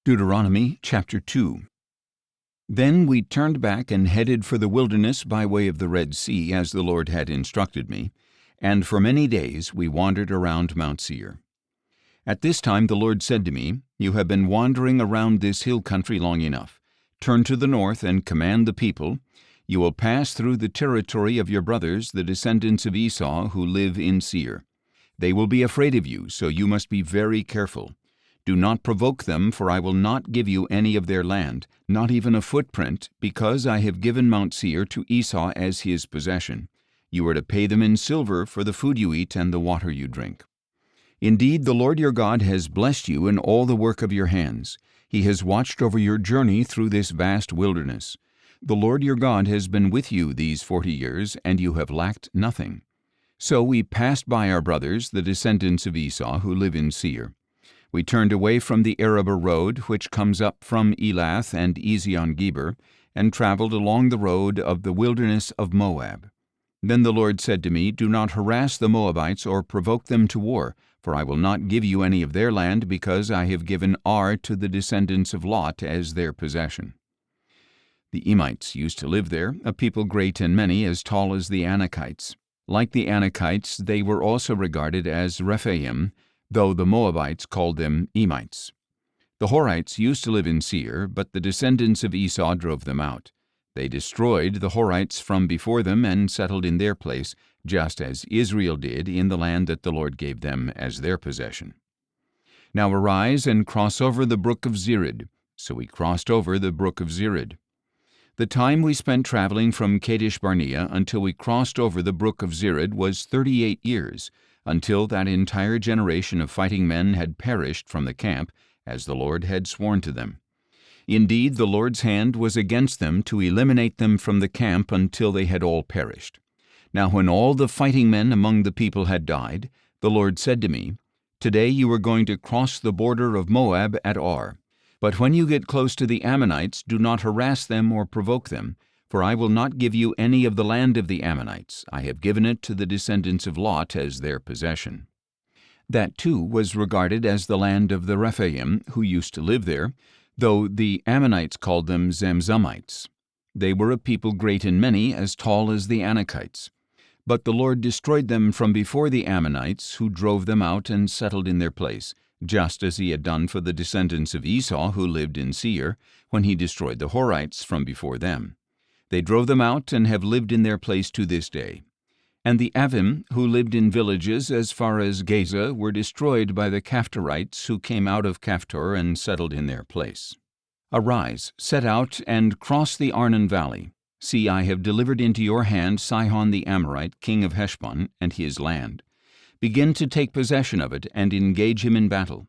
Deuteronomy chapter 2. Then we turned back and headed for the wilderness by way of the Red Sea, as the Lord had instructed me, and for many days we wandered around Mount Seir. At this time the Lord said to me, "You have been wandering around this hill country long enough. Turn to the north and command the people. You will pass through the territory of your brothers, the descendants of Esau, who live in Seir. They will be afraid of you, so you must be very careful. Do not provoke them, for I will not give you any of their land, not even a footprint, because I have given Mount Seir to Esau as his possession. You are to pay them in silver for the food you eat and the water you drink. Indeed, the Lord your God has blessed you in all the work of your hands. He has watched over your journey through this vast wilderness. The Lord your God has been with you these 40 years, and you have lacked nothing." So we passed by our brothers, the descendants of Esau, who live in Seir. We turned away from the Arabah road, which comes up from Elath and Ezion-Geber, and traveled along the road of the wilderness of Moab. Then the Lord said to me, "Do not harass the Moabites or provoke them to war, for I will not give you any of their land, because I have given Ar to the descendants of Lot as their possession." The Emites used to live there, a people great and many, as tall as the Anakites. Like the Anakites, they were also regarded as Rephaim, though the Moabites called them Emites. The Horites used to live in Seir, but the descendants of Esau drove them out. They destroyed the Horites from before them and settled in their place, just as Israel did in the land that the Lord gave them as their possession. "Now arise and cross over the brook of Zered." So we crossed over the brook of Zered. The time we spent traveling from Kadesh Barnea until we crossed over the brook of Zered was 38 years, until that entire generation of fighting men had perished from the camp, as the Lord had sworn to them. Indeed, the Lord's hand was against them to eliminate them from the camp until they had all perished. Now when all the fighting men among the people had died, the Lord said to me, "Today you are going to cross the border of Moab at Ar. But when you get close to the Ammonites, do not harass them or provoke them, for I will not give you any of the land of the Ammonites. I have given it to the descendants of Lot as their possession." That, too, was regarded as the land of the Rephaim, who used to live there, though the Ammonites called them Zamzummites. They were a people great and many, as tall as the Anakites. But the Lord destroyed them from before the Ammonites, who drove them out and settled in their place, just as he had done for the descendants of Esau who lived in Seir, when he destroyed the Horites from before them. They drove them out and have lived in their place to this day. And the Avim, who lived in villages as far as Gaza, were destroyed by the Caphtorites, who came out of Caphtor and settled in their place. "Arise, set out, and cross the Arnon valley. See, I have delivered into your hand Sihon the Amorite, king of Heshbon, and his land. Begin to take possession of it, and engage him in battle.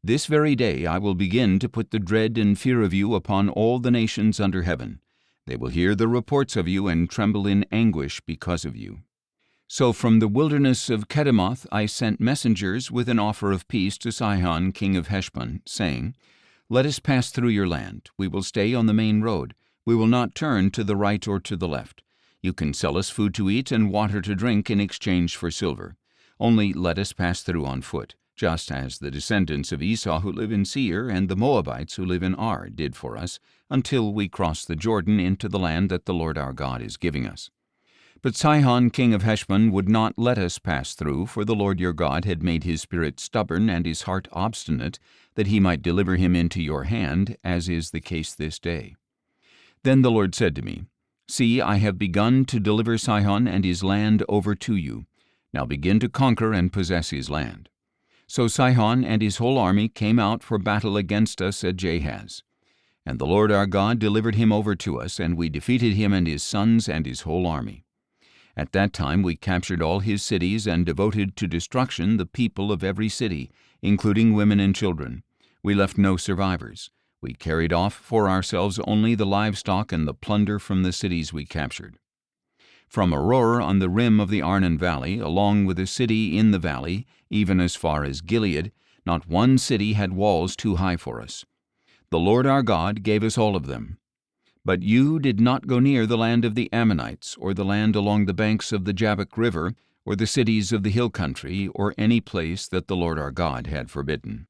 This very day I will begin to put the dread and fear of you upon all the nations under heaven. They will hear the reports of you and tremble in anguish because of you." So from the wilderness of Kedemoth I sent messengers with an offer of peace to Sihon king of Heshbon, saying, "Let us pass through your land. We will stay on the main road. We will not turn to the right or to the left. You can sell us food to eat and water to drink in exchange for silver. Only let us pass through on foot, just as the descendants of Esau who live in Seir and the Moabites who live in Ar did for us, until we cross the Jordan into the land that the Lord our God is giving us." But Sihon king of Heshbon would not let us pass through, for the Lord your God had made his spirit stubborn and his heart obstinate, that he might deliver him into your hand, as is the case this day. Then the Lord said to me, "See, I have begun to deliver Sihon and his land over to you. Now begin to conquer and possess his land." So Sihon and his whole army came out for battle against us at Jahaz. And the Lord our God delivered him over to us, and we defeated him and his sons and his whole army. At that time we captured all his cities and devoted to destruction the people of every city, including women and children. We left no survivors. We carried off for ourselves only the livestock and the plunder from the cities we captured. From Aroer on the rim of the Arnon valley, along with the city in the valley, even as far as Gilead, not one city had walls too high for us. The Lord our God gave us all of them. But you did not go near the land of the Ammonites, or the land along the banks of the Jabbok River, or the cities of the hill country, or any place that the Lord our God had forbidden.